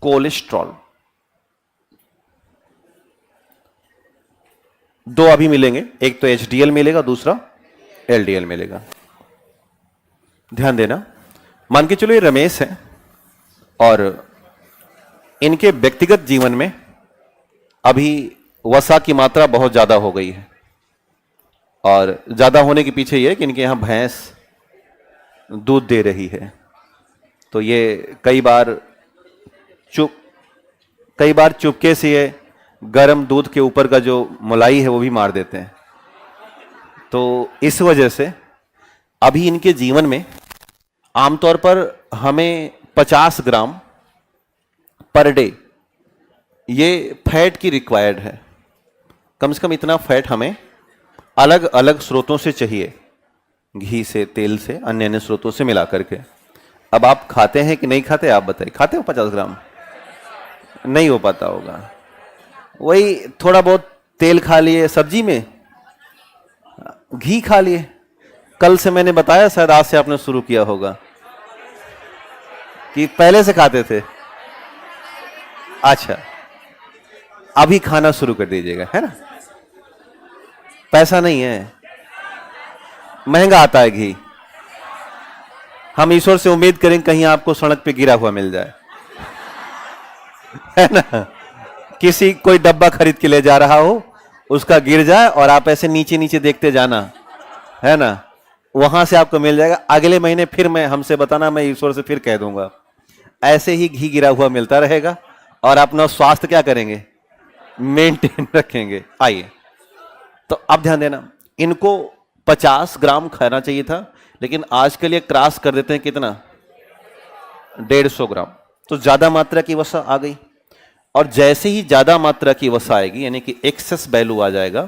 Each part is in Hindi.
कोलेस्ट्रॉल। दो अभी मिलेंगे, एक तो एचडीएल मिलेगा, दूसरा एलडीएल मिलेगा। ध्यान देना, मान के चलो ये रमेश है और इनके व्यक्तिगत जीवन में अभी वसा की मात्रा बहुत ज्यादा हो गई है, और ज्यादा होने के पीछे ये कि इनके यहां भैंस दूध दे रही है, तो ये कई बार चुपके से ये गर्म दूध के ऊपर का जो मलाई है वो भी मार देते हैं। तो इस वजह से अभी इनके जीवन में आमतौर पर हमें 50 ग्राम पर डे ये फैट की रिक्वायर्ड है। कम से कम इतना फैट हमें अलग अलग स्रोतों से चाहिए, घी से, तेल से, अन्य अन्य स्रोतों से मिला करके। अब आप खाते हैं कि नहीं खाते, आप बताइए। खाते हो 50 ग्राम? नहीं हो पाता होगा। वही थोड़ा बहुत तेल खा लिए, सब्जी में घी खा लिए। कल से मैंने बताया, शायद आज से आपने शुरू किया होगा कि पहले से खाते थे। अच्छा, अभी खाना शुरू कर दीजिएगा, है ना। पैसा नहीं है, महंगा आता है घी। हम ईश्वर से उम्मीद करें कहीं आपको सड़क पे गिरा हुआ मिल जाए, है ना। किसी कोई डब्बा खरीद के ले जा रहा हो, उसका गिर जाए और आप ऐसे नीचे नीचे देखते जाना, है ना, वहां से आपको मिल जाएगा। अगले महीने फिर मैं हमसे बताना, मैं ईश्वर से फिर कह दूंगा। ऐसे ही घी गिरा हुआ मिलता रहेगा और अपना स्वास्थ्य क्या करेंगे, मेंटेन रखेंगे। आइए, तो अब ध्यान देना, इनको 50 ग्राम खाना चाहिए था, लेकिन आजकल ये क्रॉस कर देते हैं कितना, 150 ग्राम। तो ज्यादा मात्रा की वसा आ गई, और जैसे ही ज्यादा मात्रा की वसा आएगी, यानी कि एक्सेस वैल्यू आ जाएगा,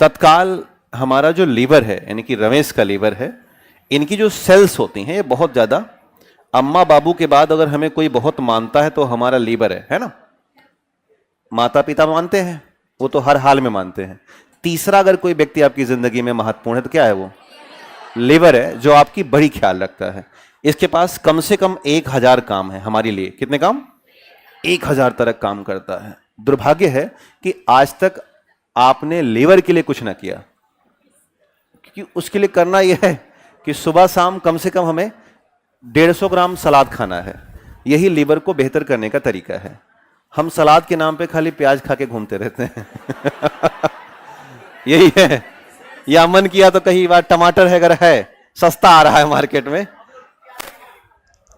तत्काल हमारा जो लीवर है, यानी कि रमेश का लीवर है, इनकी जो सेल्स होती हैं ये बहुत ज्यादा, अम्मा बाबू के बाद अगर हमें कोई बहुत मानता है तो हमारा लीवर है ना। माता पिता मानते हैं, वो तो हर हाल में मानते हैं। तीसरा अगर कोई व्यक्ति आपकी जिंदगी में महत्वपूर्ण है तो क्या है, वो लीवर है, जो आपकी बड़ी ख्याल रखता है। इसके पास कम से कम 1000 काम है हमारे लिए। कितने काम? 1000 तरह काम करता है। दुर्भाग्य है कि आज तक आपने लीवर के लिए कुछ ना किया, क्योंकि उसके लिए करना यह है कि सुबह शाम कम से कम हमें 150 ग्राम सलाद खाना है। यही लीवर को बेहतर करने का तरीका है। हम सलाद के नाम पे खाली प्याज खा के घूमते रहते हैं यही है। या मन किया तो कहीं बार टमाटर है, अगर है, सस्ता आ रहा है मार्केट में,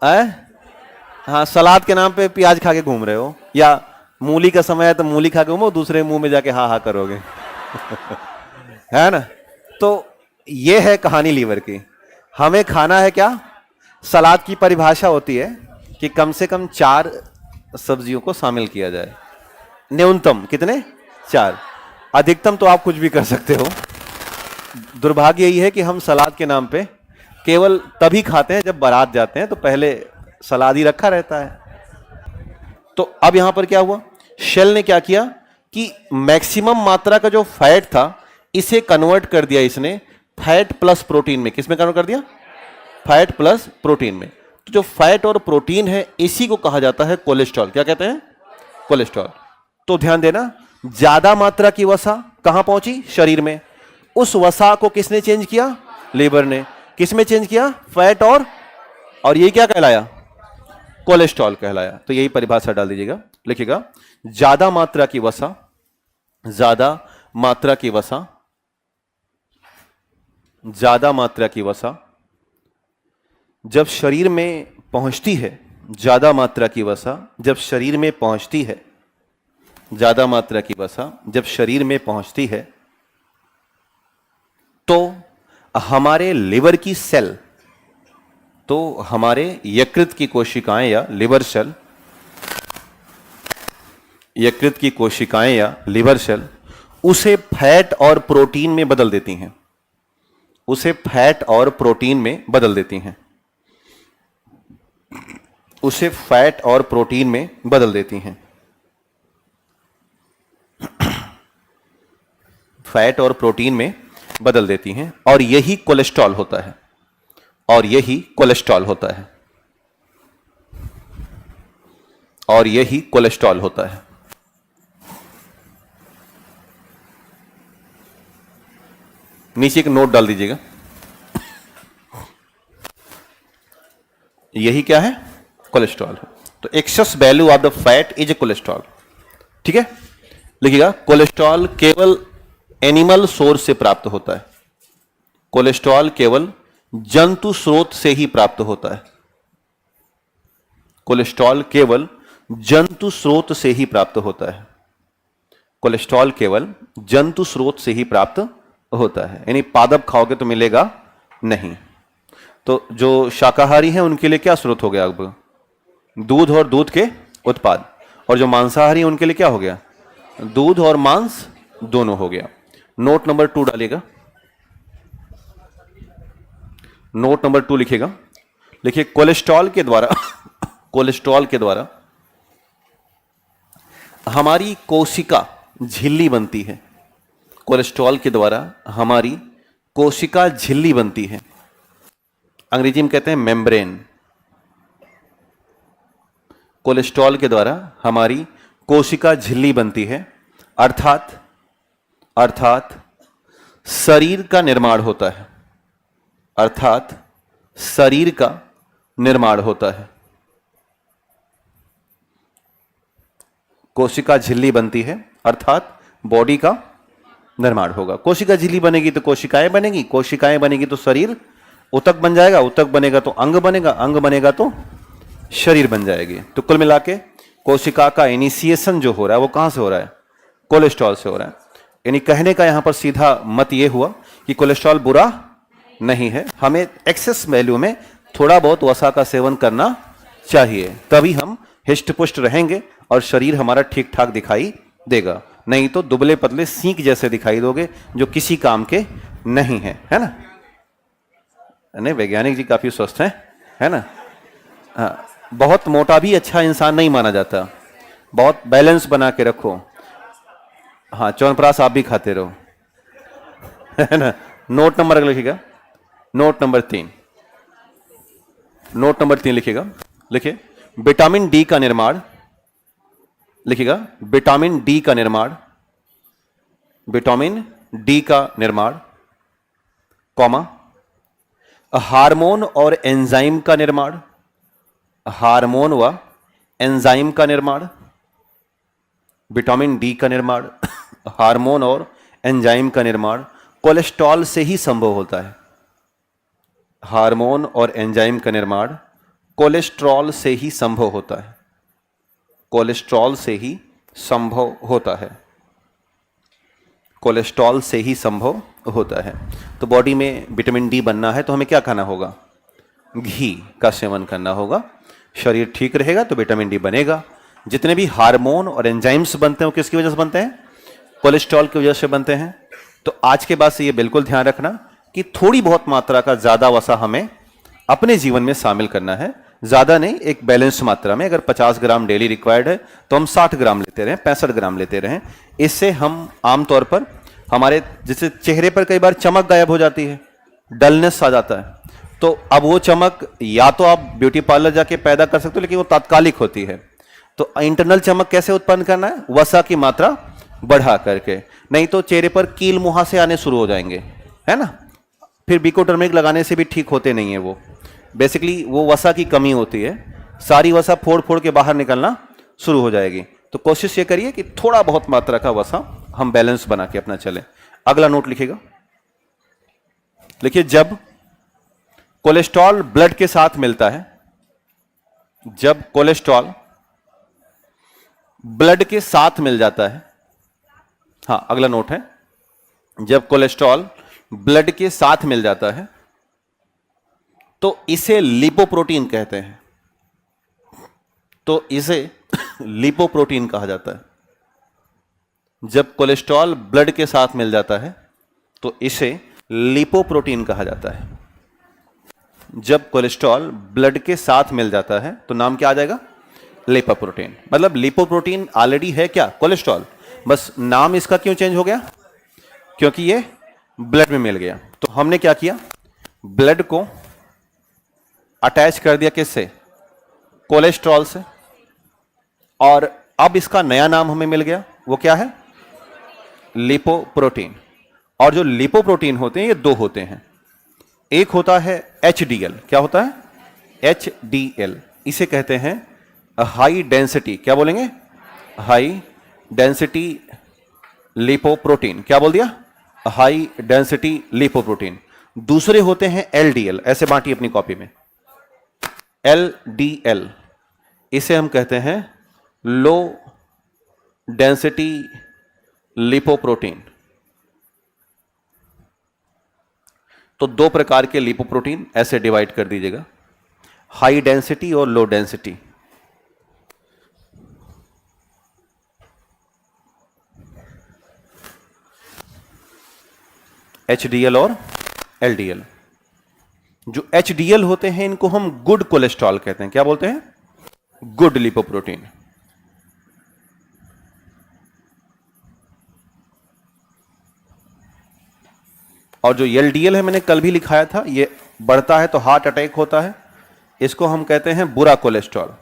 हाँ, सलाद के नाम पे प्याज खा के घूम रहे हो। या मूली का समय है तो मूली खा के घूमो, दूसरे मुंह में जाके हा हा करोगे है ना। तो ये है कहानी लीवर की। हमें खाना है क्या? सलाद की परिभाषा होती है कि कम से कम 4 सब्जियों को शामिल किया जाए। न्यूनतम कितने? 4। अधिकतम तो आप कुछ भी कर सकते हो। दुर्भाग्य यही है कि हम सलाद के नाम पे केवल तभी खाते हैं जब बारात जाते हैं, तो पहले सलाद ही रखा रहता है। तो अब यहां पर क्या हुआ, शेल ने क्या किया कि मैक्सिमम मात्रा का जो फैट था, इसे कन्वर्ट कर दिया इसने फैट प्लस प्रोटीन में। किस में कन्वर्ट कर दिया? फैट प्लस प्रोटीन में। तो जो फैट और प्रोटीन है, इसी को कहा जाता है कोलेस्ट्रॉल। क्या कहते हैं? कोलेस्ट्रॉल। तो ध्यान देना, ज्यादा मात्रा की वसा कहां पहुंची? शरीर में। उस वसा को किसने चेंज किया? लीवर ने। किस में चेंज किया? फैट और ये क्या कहलाया? कोलेस्ट्रॉल कहलाया। तो यही परिभाषा डाल दीजिएगा, लिखिएगा, ज्यादा मात्रा की वसा, ज्यादा मात्रा की वसा, ज्यादा मात्रा की वसा जब शरीर में पहुंचती है, ज्यादा मात्रा की वसा जब शरीर में पहुंचती है, ज्यादा मात्रा की वसा जब शरीर में पहुंचती है, तो हमारे लिवर की सेल, तो हमारे यकृत की कोशिकाएं या लिवर सेल, यकृत की कोशिकाएं या लिवर सेल उसे फैट और प्रोटीन में बदल देती हैं। उसे फैट और प्रोटीन में बदल देती हैं। उसे फैट और प्रोटीन में बदल देती हैं। फैट और प्रोटीन में बदल देती हैं, और यही कोलेस्ट्रॉल होता है। और यही कोलेस्ट्रॉल होता है। और यही कोलेस्ट्रॉल होता है। नीचे एक नोट डाल दीजिएगा, यही क्या है? कोलेस्ट्रॉल है। तो excess value of the fat is a cholesterol. ठीक है, लिखिएगा कोलेस्ट्रॉल केवल एनिमल सोर्स से प्राप्त होता है। कोलेस्ट्रॉल केवल जंतु स्रोत से ही प्राप्त होता है। कोलेस्ट्रॉल केवल जंतु स्रोत से ही प्राप्त होता है। कोलेस्ट्रॉल केवल जंतु स्रोत से ही प्राप्त होता है, यानी पादप खाओगे तो मिलेगा नहीं। तो जो शाकाहारी हैं उनके लिए क्या स्रोत हो गया? अब दूध और दूध के उत्पाद। और जो मांसाहारी हैं उनके लिए क्या हो गया? दूध और मांस दोनों हो गया। नोट नंबर 2 डालिएगा, नोट नंबर 2 लिखिएगा। लिखिए कोलेस्ट्रॉल के द्वारा कोलेस्ट्रॉल के द्वारा हमारी कोशिका झिल्ली बनती है। कोलेस्ट्रॉल के द्वारा हमारी कोशिका झिल्ली बनती है, अंग्रेजी में कहते हैं मेम्ब्रेन। कोलेस्ट्रॉल के द्वारा हमारी कोशिका झिल्ली बनती है, अर्थात शरीर का निर्माण होता है। अर्थात शरीर का निर्माण होता है। कोशिका झिल्ली बनती है अर्थात बॉडी का निर्माण होगा। कोशिका झिल्ली बनेगी तो कोशिकाएं बनेगी, कोशिकाएं बनेगी तो शरीर, उतक बन जाएगा, उतक बनेगा तो अंग बनेगा, अंग बनेगा तो शरीर बन जाएगी। तो कुल मिला के कोशिका का इनिशिएशन जो हो रहा है वो कहां से हो रहा है? कोलेस्ट्रॉल से हो रहा है। यानी कहने का यहां पर सीधा मत ये हुआ कि कोलेस्ट्रॉल बुरा नहीं है, हमें एक्सेस वैल्यू में थोड़ा बहुत वसा का सेवन करना चाहिए, तभी हम हिष्ट पुष्ट रहेंगे और शरीर हमारा ठीक ठाक दिखाई देगा। नहीं तो दुबले पतले सींक जैसे दिखाई दोगे जो किसी काम के नहीं है, है ना? नहीं, वैज्ञानिक जी काफी स्वस्थ हैं, है ना? हाँ, बहुत मोटा भी अच्छा इंसान नहीं माना जाता, बहुत बैलेंस बना के रखो। हाँ, च्यवनप्राश आप भी खाते रहो, है ना? नोट नंबर अगला लिखिएगा, नोट नंबर 3, नोट नंबर 3 लिखिएगा। लिखिए विटामिन डी का निर्माण, लिखिएगा विटामिन डी का निर्माण, विटामिन डी का निर्माण, कॉमा हार्मोन और एंजाइम का निर्माण, हार्मोन व एंजाइम का निर्माण, विटामिन डी का निर्माण, हार्मोन और एंजाइम का निर्माण कोलेस्ट्रॉल से ही संभव होता है। हार्मोन और एंजाइम का निर्माण कोलेस्ट्रॉल से ही संभव होता है। कोलेस्ट्रॉल से ही संभव होता है। कोलेस्ट्रॉल से ही संभव होता है। तो बॉडी में विटामिन डी बनना है तो हमें क्या खाना होगा? घी का सेवन करना होगा। शरीर ठीक रहेगा तो विटामिन डी बनेगा। जितने भी हार्मोन और एंजाइम्स बनते हैं वो किसकी वजह से बनते हैं? कोलेस्ट्रॉल की वजह से बनते हैं। तो आज के बाद से ये बिल्कुल ध्यान रखना कि थोड़ी बहुत मात्रा का ज्यादा वसा हमें अपने जीवन में शामिल करना है। ज्यादा नहीं, एक बैलेंस मात्रा में। अगर 50 ग्राम डेली रिक्वायर्ड है तो हम 60 ग्राम लेते रहें, 65 ग्राम लेते रहें। इससे हम आमतौर पर हमारे जैसे चेहरे पर कई बार चमक गायब हो जाती है, डलनेस आ जाता है, तो अब वो चमक या तो आप ब्यूटी पार्लर जाके पैदा कर सकते हो, लेकिन वो तात्कालिक होती है। तो इंटरनल चमक कैसे उत्पन्न करना है? वसा की मात्रा बढ़ा करके। नहीं तो चेहरे पर कील मुहासे आने शुरू हो जाएंगे, है ना? फिर बिकोटर्मिक लगाने से भी ठीक होते नहीं है वो। बेसिकली वो वसा की कमी होती है, सारी वसा फोड़ फोड़ के बाहर निकलना शुरू हो जाएगी। तो कोशिश ये करिए कि थोड़ा बहुत मात्रा का वसा हम बैलेंस बना के अपना चले। अगला नोट लिखिएगा। लिखिए जब कोलेस्ट्रॉल ब्लड के साथ मिलता है, जब कोलेस्ट्रॉल ब्लड के साथ मिल जाता है, हाँ अगला नोट है, जब कोलेस्ट्रॉल ब्लड के साथ मिल जाता है तो इसे लिपोप्रोटीन कहते हैं। तो इसे लिपोप्रोटीन कहा जाता है। जब कोलेस्ट्रॉल ब्लड के साथ मिल जाता है तो इसे लिपोप्रोटीन कहा जाता है। जब कोलेस्ट्रॉल ब्लड के साथ मिल जाता है तो नाम क्या आ जाएगा? लिपोप्रोटीन। मतलब लिपोप्रोटीन ऑलरेडी है क्या? कोलेस्ट्रॉल, बस नाम इसका क्यों चेंज हो गया? क्योंकि ये ब्लड में मिल गया। तो हमने क्या किया? ब्लड को अटैच कर दिया किससे? कोलेस्ट्रॉल से। और अब इसका नया नाम हमें मिल गया, वो क्या है? लिपोप्रोटीन। और जो लिपोप्रोटीन होते हैं ये दो होते हैं, एक होता है HDL। क्या होता है? HDL। इसे कहते हैं हाई डेंसिटी, क्या बोलेंगे? High density lipoprotein. क्या बोल दिया? High density lipoprotein. दूसरे होते हैं LDL, ऐसे बांटिए अपनी कॉपी में। LDL, इसे हम कहते हैं लो डेंसिटी लिपोप्रोटीन। तो दो प्रकार के लिपोप्रोटीन ऐसे डिवाइड कर दीजिएगा, हाई डेंसिटी और लो डेंसिटी। HDL और LDL। जो HDL होते हैं इनको हम गुड कोलेस्ट्रॉल कहते हैं। क्या बोलते हैं? Good lipoprotein. और जो LDL है, मैंने कल भी लिखाया था, ये बढ़ता है तो हार्ट अटैक होता है, इसको हम कहते हैं बुरा कोलेस्ट्रॉल,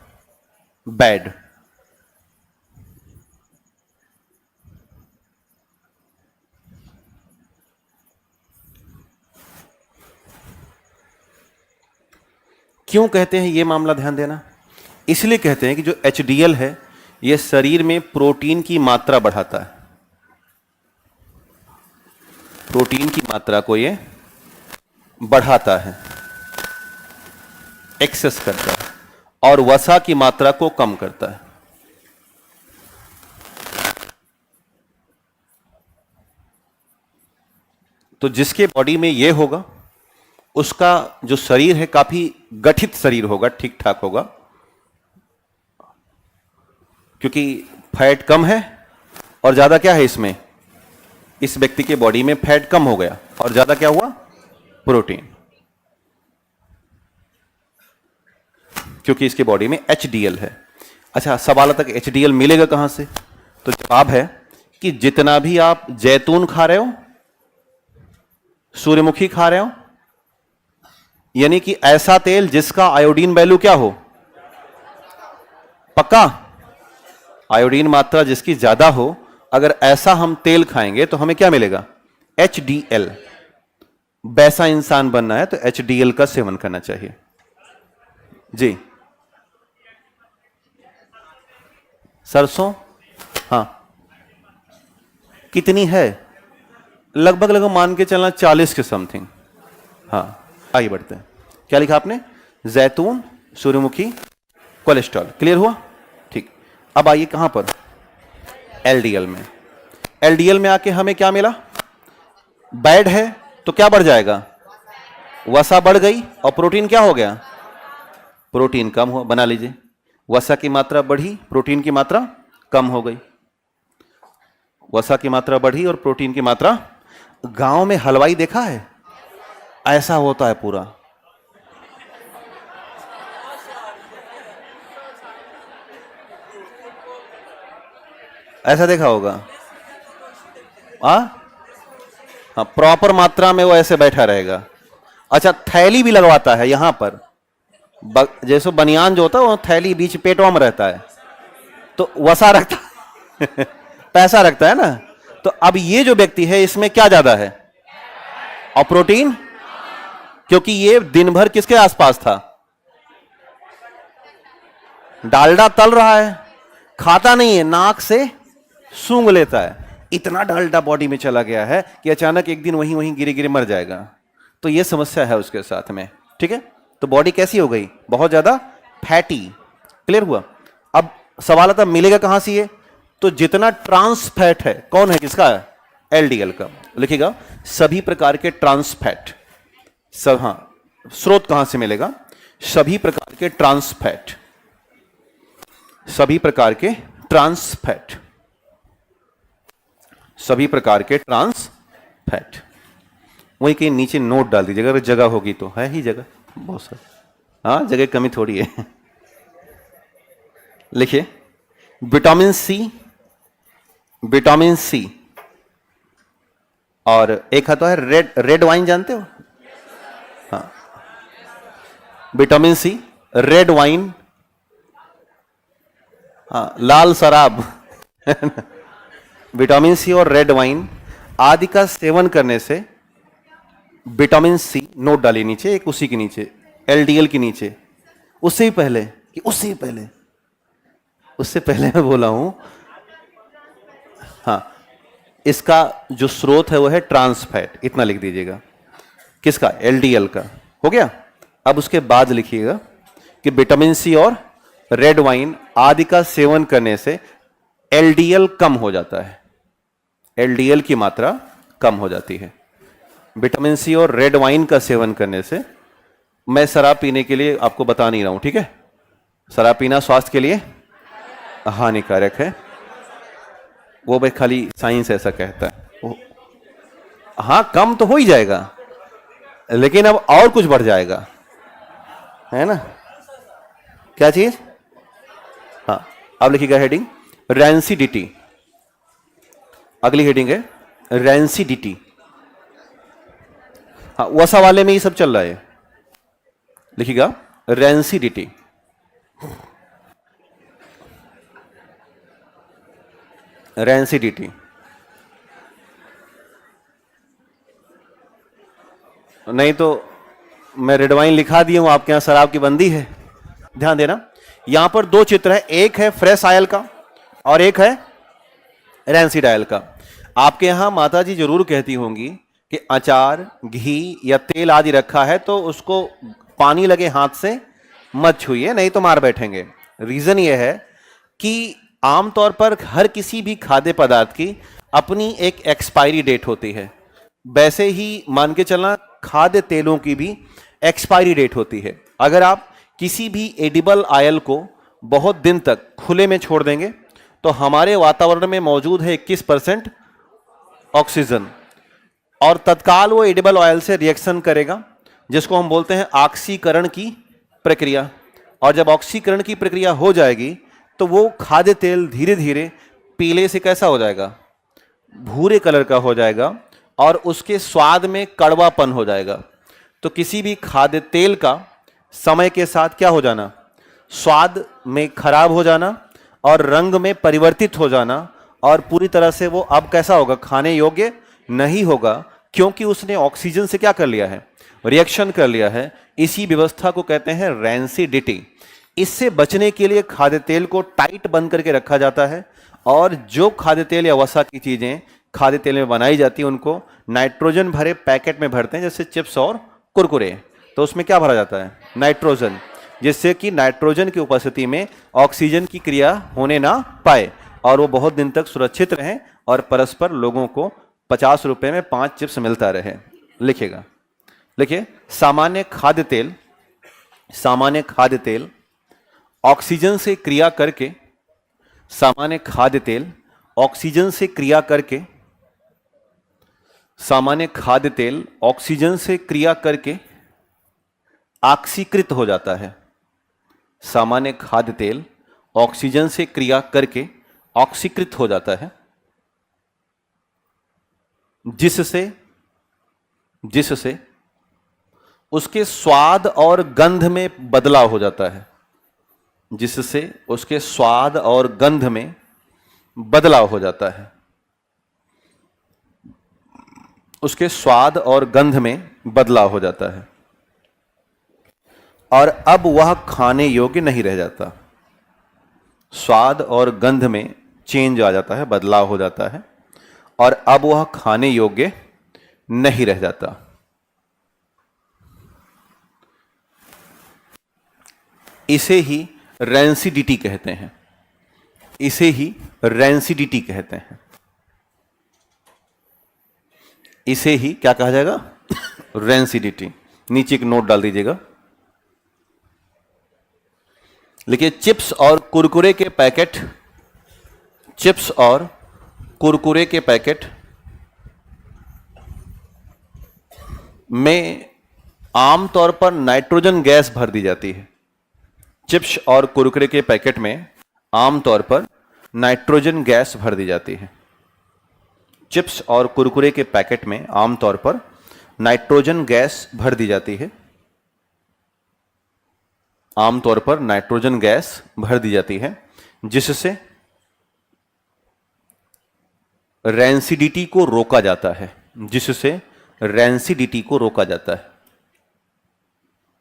बैड। क्यों कहते हैं ये मामला ध्यान देना? इसलिए कहते हैं कि जो HDL है ये शरीर में प्रोटीन की मात्रा बढ़ाता है, प्रोटीन की मात्रा को ये बढ़ाता है, एक्सेस करता है, और वसा की मात्रा को कम करता है। तो जिसके बॉडी में ये होगा उसका जो शरीर है काफी गठित शरीर होगा, ठीक ठाक होगा, क्योंकि फैट कम है और ज्यादा क्या है इसमें, इस व्यक्ति के बॉडी में फैट कम हो गया और ज्यादा क्या हुआ? प्रोटीन, क्योंकि इसके बॉडी में HDL है। अच्छा, सवाल तक HDL मिलेगा कहां से? तो जवाब है कि जितना भी आप जैतून खा रहे हो, सूर्यमुखी खा रहे हो, यानी कि ऐसा तेल जिसका आयोडीन वैल्यू क्या हो? पक्का? आयोडीन मात्रा जिसकी ज्यादा हो, अगर ऐसा हम तेल खाएंगे तो हमें क्या मिलेगा? HDL। वैसा इंसान बनना है तो HDL का सेवन करना चाहिए जी। सरसों, हाँ, कितनी है? लगभग लगभग मान के चलना 40 के समथिंग। हाँ, आगे बढ़ते हैं। क्या लिखा आपने? जैतून, सूर्यमुखी, कोलेस्ट्रॉल। क्लियर हुआ? ठीक। अब आइए कहां पर? LDL में। LDL में आके हमें क्या मिला? बैड है तो क्या बढ़ जाएगा? वसा बढ़ गई, और प्रोटीन क्या हो गया? प्रोटीन कम हो। बना लीजिए, वसा की मात्रा बढ़ी, प्रोटीन की मात्रा कम हो गई। वसा की मात्रा बढ़ी और प्रोटीन की मात्रा। गांव में हलवाई देखा है? ऐसा होता है पूरा। ऐसा देखा होगा? हाँ, प्रॉपर मात्रा में वो ऐसे बैठा रहेगा। अच्छा, थैली भी लगवाता है यहां पर, जैसे बनियान जो होता है वो थैली बीच पेटवा में रहता है, तो वसा रखता है पैसा रखता है ना। तो अब ये जो व्यक्ति है इसमें क्या ज्यादा है? और प्रोटीन, क्योंकि ये दिन भर किसके आसपास था? डालडा तल रहा है, खाता नहीं है, नाक से सूंघ लेता है। इतना डालडा बॉडी में चला गया है कि अचानक एक दिन वहीं वहीं गिरे गिरे मर जाएगा। तो ये समस्या है उसके साथ में। ठीक है, तो बॉडी कैसी हो गई? बहुत ज्यादा फैटी। क्लियर हुआ? अब सवाल आता मिलेगा कहां से ये? तो जितना ट्रांस फैट है, कौन है किसका? LDL का। लिखिएगा, सभी प्रकार के ट्रांस फैट सब। हाँ, स्रोत कहां से मिलेगा? सभी प्रकार के ट्रांस फैट, सभी प्रकार के ट्रांस फैट, सभी प्रकार के ट्रांस फैट। वही कहीं नीचे नोट डाल दीजिएगा, अगर जगह होगी तो। है ही जगह बहुत सारी, हाँ, जगह कमी थोड़ी है। लिखिए, विटामिन सी, विटामिन सी, और एक आता है रेड वाइन, जानते हो? हाँ, विटामिन सी, रेड वाइन, हाँ, लाल शराब विटामिन सी और रेड वाइन आदि का सेवन करने से विटामिन सी, नोट डालिए नीचे, एक उसी के नीचे, एलडीएल के नीचे, उससे ही पहले कि उससे पहले मैं बोला हूं। हाँ, इसका जो स्रोत है वो है ट्रांस फैट, इतना लिख दीजिएगा। किसका? एलडीएल का। हो गया। अब उसके बाद लिखिएगा कि विटामिन सी और रेड वाइन आदि का सेवन करने से एलडीएल कम हो जाता है, एलडीएल की मात्रा कम हो जाती है विटामिन सी और रेड वाइन का सेवन करने से। मैं शराब पीने के लिए आपको बता नहीं रहा हूं, ठीक है? शराब पीना स्वास्थ्य के लिए हानिकारक है, वो भाई खाली साइंस ऐसा कहता है। हाँ, कम तो हो ही जाएगा, लेकिन अब और कुछ बढ़ जाएगा, है ना? क्या चीज? हाँ, अब लिखिएगा हेडिंग रैंसिडिटी। अगली हेडिंग है रैंसिडिटी। हाँ, वसा वाले में ये सब चल रहा है। लिखिएगा रैंसिडिटी। रैंसिडिटी नहीं तो मैं रेड वाइन लिखा दिया हूं, आपके यहां शराब की बंदी है। ध्यान देना, यहां पर दो चित्र है, एक है फ्रेश आयल का और एक है रैंसिड आयल का। आपके यहां माता जी जरूर कहती होंगी कि अचार, घी या तेल आदि रखा है तो उसको पानी लगे हाथ से मत छूइए, नहीं तो मार बैठेंगे। रीजन यह है कि आमतौर पर हर किसी भी खाद्य पदार्थ की अपनी एक एक्सपायरी डेट होती है, वैसे ही मान के चलना खाद्य तेलों की भी एक्सपायरी डेट होती है। अगर आप किसी भी एडिबल ऑयल को बहुत दिन तक खुले में छोड़ देंगे तो हमारे वातावरण में मौजूद है 21% ऑक्सीजन, और तत्काल वो एडिबल ऑयल से रिएक्शन करेगा, जिसको हम बोलते हैं ऑक्सीकरण की प्रक्रिया। और जब ऑक्सीकरण की प्रक्रिया हो जाएगी तो वो खाद्य तेल धीरे धीरे पीले से कैसा हो जाएगा? भूरे कलर का हो जाएगा, और उसके स्वाद में कड़वापन हो जाएगा। तो किसी भी खाद्य तेल का समय के साथ क्या हो जाना? स्वाद में खराब हो जाना और रंग में परिवर्तित हो जाना, और पूरी तरह से वो अब कैसा होगा? खाने योग्य नहीं होगा, क्योंकि उसने ऑक्सीजन से क्या कर लिया है? रिएक्शन कर लिया है। इसी व्यवस्था को कहते हैं रैंसिडिटी। इससे बचने के लिए खाद्य तेल को टाइट बंद करके रखा जाता है, और जो खाद्य तेल या वसा की चीजें खाद्य तेल में बनाई जाती है उनको नाइट्रोजन भरे पैकेट में भरते हैं, जैसे चिप्स और कुरकुरे। तो उसमें क्या भरा जाता है? नाइट्रोजन, जिससे कि नाइट्रोजन की उपस्थिति में ऑक्सीजन की क्रिया होने ना पाए और वो बहुत दिन तक सुरक्षित रहें और परस्पर लोगों को 50 रुपए में 5 चिप्स मिलता रहे। लिखिएगा, लिखिए सामान्य खाद्य तेल ऑक्सीजन से क्रिया करके, सामान्य खाद्य तेल ऑक्सीजन से क्रिया करके, सामान्य खाद्य तेल ऑक्सीजन से क्रिया करके ऑक्सीकृत हो जाता है। सामान्य खाद्य तेल ऑक्सीजन से क्रिया करके ऑक्सीकृत हो जाता है, जिससे उसके स्वाद और गंध में बदलाव हो जाता है, जिससे उसके स्वाद और गंध में बदलाव हो जाता है, उसके स्वाद और गंध में बदलाव हो जाता है, और अब वह खाने योग्य नहीं रह जाता। स्वाद और गंध में चेंज आ जाता है, बदलाव हो जाता है, और अब वह खाने योग्य नहीं रह जाता। इसे ही रैंसिडिटी कहते हैं, इसे ही रैंसिडिटी कहते हैं। इसे ही क्या कहा जाएगा? रैंसिडिटी। नीचे एक नोट डाल दीजिएगा, लिखिए चिप्स और कुरकुरे के पैकेट, चिप्स और कुरकुरे के पैकेट में आमतौर पर नाइट्रोजन गैस भर दी जाती है। चिप्स और कुरकुरे के पैकेट में आमतौर पर नाइट्रोजन गैस भर दी जाती है। चिप्स और कुरकुरे के पैकेट में आमतौर पर नाइट्रोजन गैस भर दी जाती है। आमतौर पर नाइट्रोजन गैस भर दी जाती है, जिससे रैंसिडिटी को रोका जाता है, जिससे रैंसिडिटी को रोका जाता है,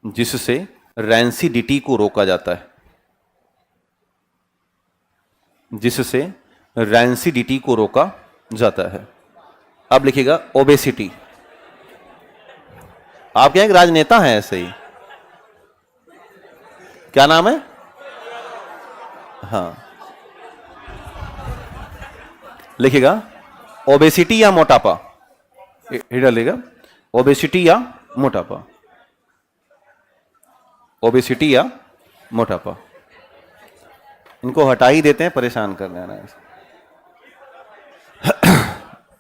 जिससे रैंसिडिटी को रोका जाता है, जिससे रैंसिडिटी को रोका जाता है। अब लिखिएगा ओबेसिटी। आप क्या एक राजनेता हैं ऐसे ही? क्या नाम है? हाँ, लिखिएगा ओबेसिटी या मोटापा, डालिएगा ओबेसिटी या मोटापा, ओबेसिटी या मोटापा। इनको हटा ही देते हैं, परेशान कर लेना है।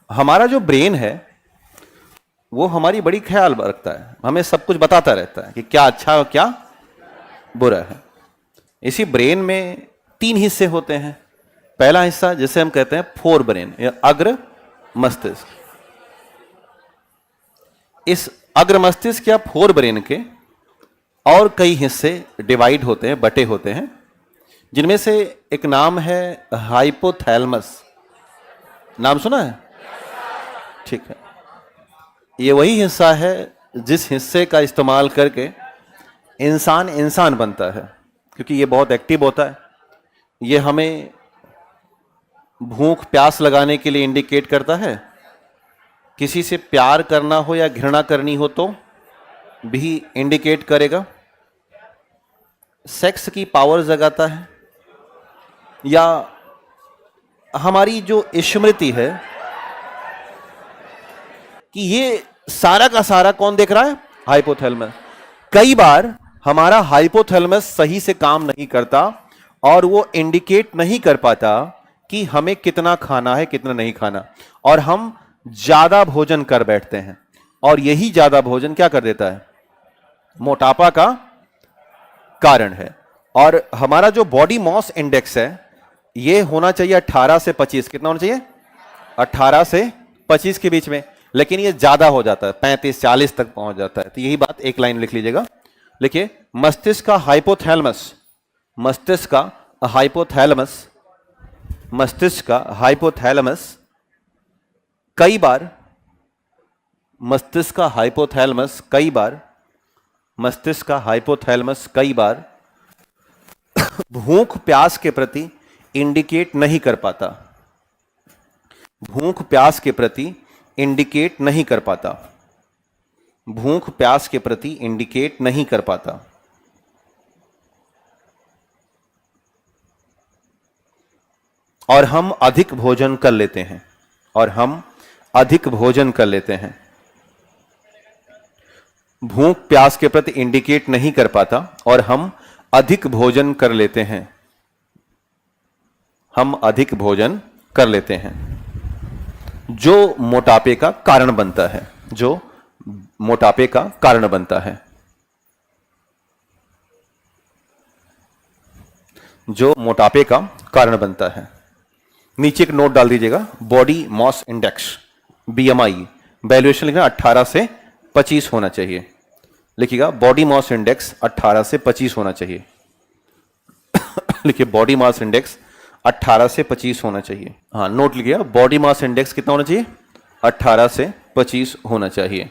हमारा जो ब्रेन है वो हमारी बड़ी ख्याल रखता है, हमें सब कुछ बताता रहता है कि क्या अच्छा और क्या बुरा है। इसी ब्रेन में 3 हिस्से होते हैं। पहला हिस्सा जिसे हम कहते हैं फोर ब्रेन या अग्र मस्तिष्क। इस अग्र मस्तिष्क या फोर ब्रेन के और कई हिस्से डिवाइड होते हैं, बटे होते हैं, जिनमें से एक नाम है हाइपोथैलेमस। नाम सुना है? ठीक है, ये वही हिस्सा है जिस हिस्से का इस्तेमाल करके इंसान इंसान बनता है, क्योंकि ये बहुत एक्टिव होता है। ये हमें भूख प्यास लगाने के लिए इंडिकेट करता है, किसी से प्यार करना हो या घृणा करनी हो तो भी इंडिकेट करेगा, सेक्स की पावर जगाता है, या हमारी जो स्मृति है कि ये सारा का सारा कौन देख रहा है? हाइपोथैलेमस। कई बार हमारा हाइपोथैलेमस सही से काम नहीं करता और वो इंडिकेट नहीं कर पाता कि हमें कितना खाना है कितना नहीं खाना, और हम ज्यादा भोजन कर बैठते हैं, और यही ज्यादा भोजन क्या कर देता है? मोटापा का कारण है। और हमारा जो बॉडी मास इंडेक्स है ये होना चाहिए 18 से 25। कितना होना चाहिए? 18 से 25 के बीच में, लेकिन ये ज्यादा हो जाता है, 35-40 तक पहुंच जाता है। तो यही बात एक लाइन लिख लीजिएगा, लिखिए मस्तिष्क का हाइपोथैलेमस, मस्तिष्क का हाइपोथैलेमस, मस्तिष्क का हाइपोथैलेमस कई बार, मस्तिष्क का हाइपोथैलेमस कई बार, मस्तिष्क का हाइपोथैलेमस कई बार भूख प्यास के प्रति इंडिकेट नहीं कर पाता, भूख प्यास के प्रति इंडिकेट नहीं कर पाता, भूख प्यास के प्रति इंडिकेट नहीं कर पाता। और हम अधिक भोजन कर लेते हैं, और हम अधिक भोजन कर लेते हैं। भूख प्यास के प्रति इंडिकेट नहीं कर पाता और हम अधिक भोजन कर लेते हैं, हम अधिक भोजन कर लेते हैं, जो मोटापे का कारण बनता है, जो मोटापे का कारण बनता है, जो मोटापे का कारण बनता है। नीचे एक नोट डाल दीजिएगा, body mass index BMI valuation लिखना 18 से 25 होना चाहिए। लिखिएगा बॉडी मास इंडेक्स 18 से 25 होना चाहिए। लिखिए बॉडी मास इंडेक्स 18 से 25 होना चाहिए। हाँ, नोट लिखिएगा, बॉडी मास इंडेक्स कितना होना चाहिए? 18 से 25 होना चाहिए।